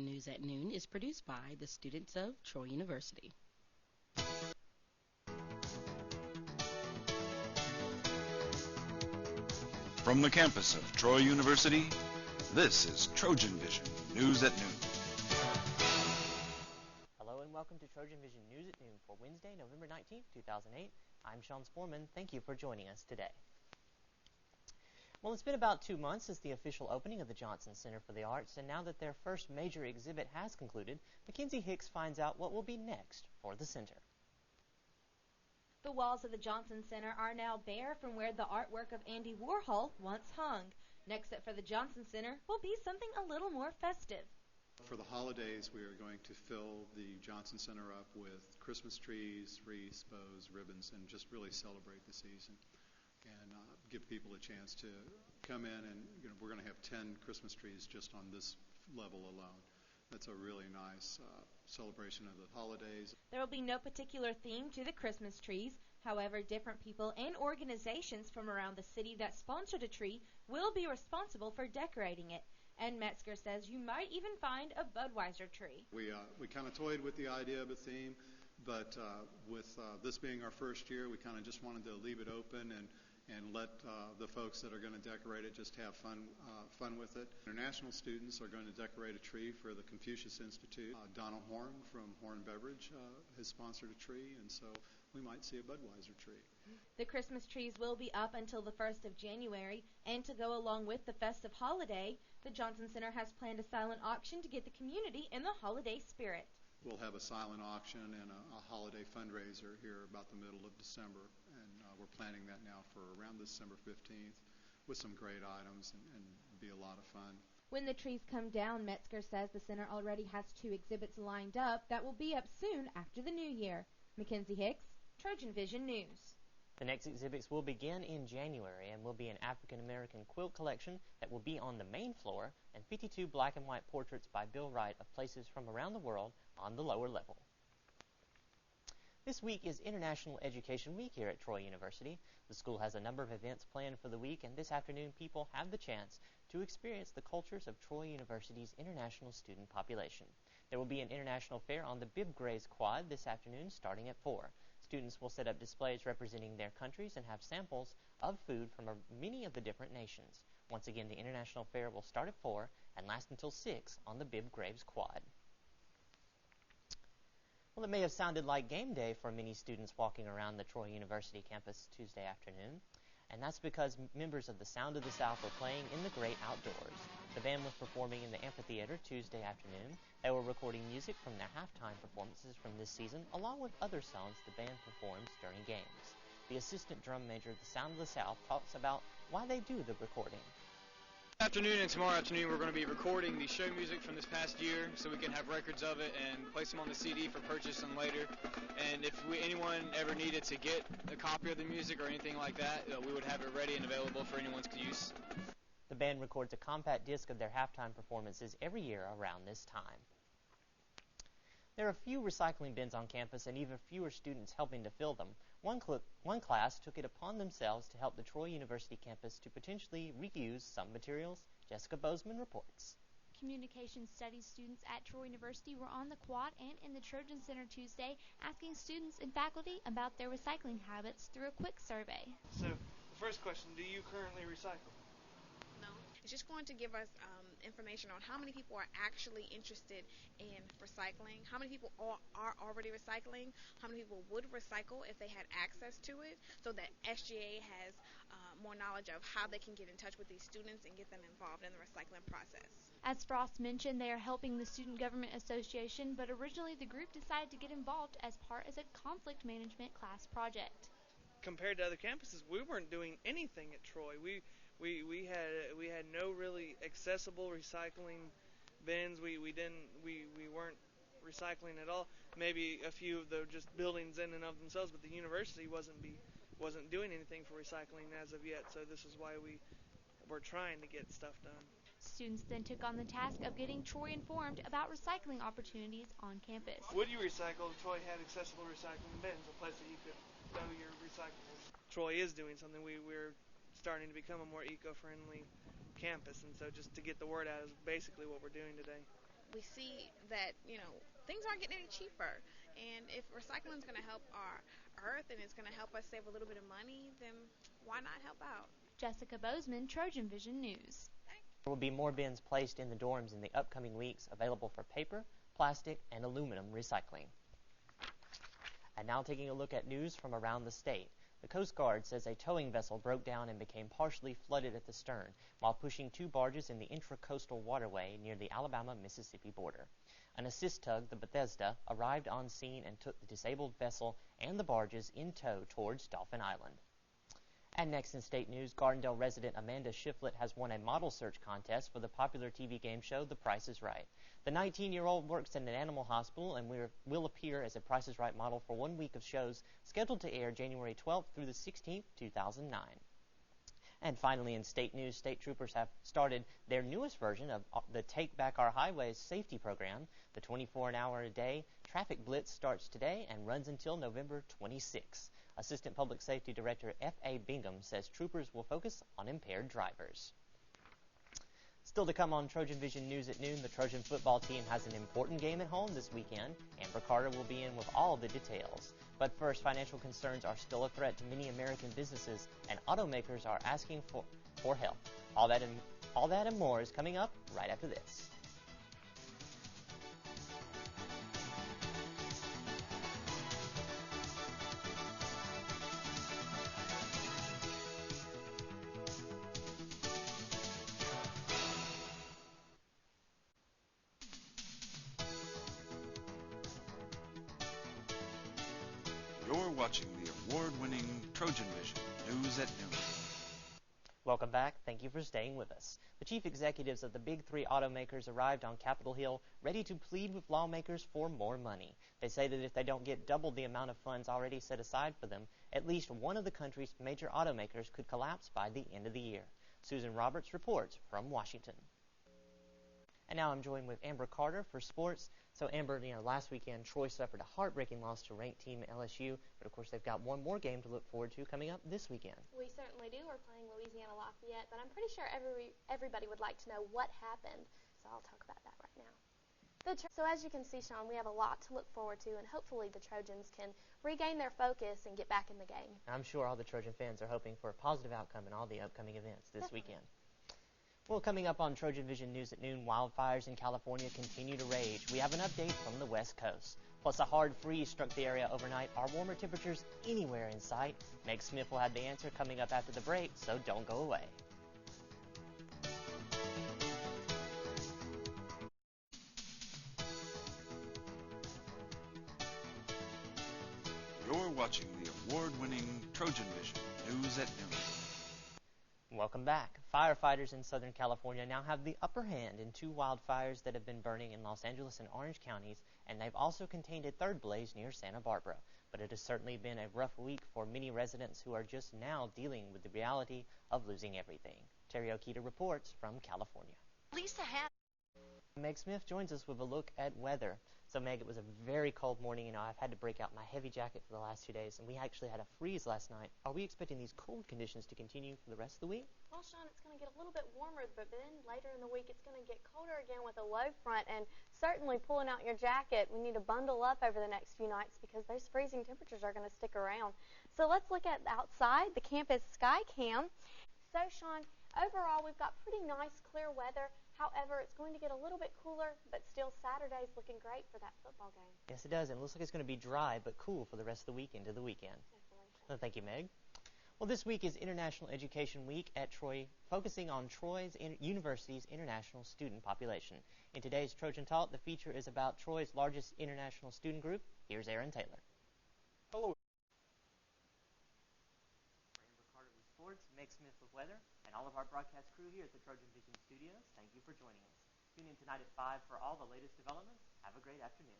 News at Noon is produced by the students of Troy University. From the campus of Troy University, this is TrojanVision News at Noon. Hello and welcome to TrojanVision News at Noon for Wednesday, November 19th, 2008. I'm Sean Sporman. Thank you for joining us today. Well, it's been about 2 months since the official opening of the Johnson Center for the Arts, and now that their first major exhibit has concluded, Mackenzie Hicks finds out what will be next for the center. The walls of the Johnson Center are now bare from where the artwork of Andy Warhol once hung. Next up for the Johnson Center will be something a little more festive. For the holidays, we are going to fill the Johnson Center up with Christmas trees, wreaths, bows, ribbons, and just really celebrate the season and give people a chance to come in. And we're going to have 10 Christmas trees just on this level alone. That's a really nice celebration of the holidays. There will be no particular theme to the Christmas trees. However, different people and organizations from around the city that sponsored a tree will be responsible for decorating it. And Metzger says you might even find a Budweiser tree. We kind of toyed with the idea of a theme, but with this being our first year, we kind of just wanted to leave it open and let the folks that are going to decorate it just have fun with it. International students are going to decorate a tree for the Confucius Institute. Donald Horn from Horn Beverage has sponsored a tree, and so we might see a Budweiser tree. The Christmas trees will be up until the 1st of January, and to go along with the festive holiday, the Johnson Center has planned a silent auction to get the community in the holiday spirit. We'll have a silent auction and a holiday fundraiser here about the middle of December, and we're planning that now for around December 15th with some great items and be a lot of fun. When the trees come down, Metzger says the center already has 2 exhibits lined up that will be up soon after the new year. Mackenzie Hicks, TrojanVision News. The next exhibits will begin in January and will be an African-American quilt collection that will be on the main floor and 52 black and white portraits by Bill Wright of places from around the world on the lower level. This week is International Education Week here at Troy University. The school has a number of events planned for the week, and this afternoon people have the chance to experience the cultures of Troy University's international student population. There will be an international fair on the Bib Grays Quad this afternoon starting at 4. Students will set up displays representing their countries and have samples of food from many of the different nations. Once again, the international fair will start at 4 and last until 6 on the Bib Grays Quad. Well, it may have sounded like game day for many students walking around the Troy University campus Tuesday afternoon, and that's because members of the Sound of the South were playing in the great outdoors. The band was performing in the amphitheater Tuesday afternoon. They were recording music from their halftime performances from this season, along with other songs the band performs during games. The assistant drum major of the Sound of the South talks about why they do the recording. Afternoon and tomorrow afternoon we're going to be recording the show music from this past year so we can have records of it and place them on the CD for purchase and later. And if anyone ever needed to get a copy of the music or anything like that, we would have it ready and available for anyone's use. The band records a compact disc of their halftime performances every year around this time. There are few recycling bins on campus and even fewer students helping to fill them. One class took it upon themselves to help the Troy University campus to potentially reuse some materials. Jessica Bozeman reports. Communication Studies students at Troy University were on the quad and in the Trojan Center Tuesday asking students and faculty about their recycling habits through a quick survey. So, the first question, do you currently recycle? No. It's just going to give us information on how many people are actually interested in recycling, how many people are already recycling, how many people would recycle if they had access to it, so that SGA has more knowledge of how they can get in touch with these students and get them involved in the recycling process. As Frost mentioned, they are helping the Student Government Association, but originally the group decided to get involved as part of a conflict management class project. Compared to other campuses, we weren't doing anything at Troy. We had no really accessible recycling bins. We weren't recycling at all. Maybe a few of the just buildings in and of themselves, but the university wasn't doing anything for recycling as of yet. So this is why we're trying to get stuff done. Students then took on the task of getting Troy informed about recycling opportunities on campus. Would you recycle if Troy had accessible recycling bins, a place that you could throw your recyclables? Troy is doing something. We're starting to become a more eco-friendly campus, and so just to get the word out is basically what we're doing today. we see that, things aren't getting any cheaper. And if recycling is going to help our earth and it's going to help us save a little bit of money, then why not help out? Jessica Bozeman, TrojanVision News. There will be more bins placed in the dorms in the upcoming weeks available for paper, plastic, and aluminum recycling. And now taking a look at news from around the state. The Coast Guard says a towing vessel broke down and became partially flooded at the stern while pushing 2 barges in the intracoastal waterway near the Alabama-Mississippi border. An assist tug, the Bethesda, arrived on scene and took the disabled vessel and the barges in tow towards Dolphin Island. And next in state news, Gardendale resident Amanda Shiflett has won a model search contest for the popular TV game show The Price is Right. The 19-year-old works in an animal hospital and will appear as a Price is Right model for 1 week of shows scheduled to air January 12th through the 16th, 2009. And finally, in state news, state troopers have started their newest version of the Take Back Our Highways safety program. The 24-hour-a-day traffic blitz starts today and runs until November 26. Assistant Public Safety Director F.A. Bingham says troopers will focus on impaired drivers. Still to come on Trojan Vision News at noon, the Trojan football team has an important game at home this weekend. Amber Carter will be in with all the details. But first, financial concerns are still a threat to many American businesses, and automakers are asking for help. All that and more is coming up right after this. You're watching the award-winning Trojan Vision News at noon. Welcome back. Thank you for staying with us. The chief executives of the big 3 automakers arrived on Capitol Hill ready to plead with lawmakers for more money. They say that if they don't get double the amount of funds already set aside for them, at least one of the country's major automakers could collapse by the end of the year. Susan Roberts reports from Washington. And now I'm joined with Amber Carter for sports. So Amber, last weekend Troy suffered a heartbreaking loss to ranked team LSU, but of course they've got one more game to look forward to coming up this weekend. We certainly do. We're playing Louisiana Lafayette, but I'm pretty sure everybody would like to know what happened, so I'll talk about that right now. So as you can see, Sean, we have a lot to look forward to, and hopefully the Trojans can regain their focus and get back in the game. I'm sure all the Trojan fans are hoping for a positive outcome in all the upcoming events this weekend. Well, coming up on Trojan Vision News at noon, wildfires in California continue to rage. We have an update from the West Coast. Plus, a hard freeze struck the area overnight. Are warmer temperatures anywhere in sight? Meg Smith will have the answer coming up after the break, so don't go away. You're watching the award-winning Trojan Vision News at noon. Welcome back. Firefighters in Southern California now have the upper hand in 2 wildfires that have been burning in Los Angeles and Orange counties, and they've also contained a 3rd blaze near Santa Barbara. But it has certainly been a rough week for many residents who are just now dealing with the reality of losing everything. Terry Okita reports from California. Meg Smith joins us with a look at weather. So Meg, it was a very cold morning. I've had to break out my heavy jacket for the last 2 days, and we actually had a freeze last night. Are we expecting these cold conditions to continue for the rest of the week? Well, Sean, it's going to get a little bit warmer, but then later in the week it's going to get colder again with a low front, and certainly pulling out your jacket, we need to bundle up over the next few nights because those freezing temperatures are going to stick around. So let's look at outside the campus sky cam. So, Sean, overall we've got pretty nice clear weather. However, it's going to get a little bit cooler, but still Saturday's looking great for that football game. Yes, it does. And it looks like it's going to be dry but cool for the rest of the week into the weekend. Definitely. So thank you, Meg. Well, this week is International Education Week at Troy, focusing on Troy's University's international student population. In today's Trojan Talk, the feature is about Troy's largest international student group. Here's Aaron Taylor. Hello. Amber Carter with sports, Meg Smith with weather, and all of our broadcast crew here at the Trojan Vision Studios. Thank you for joining us. Tune in tonight at 5 for all the latest developments. Have a great afternoon.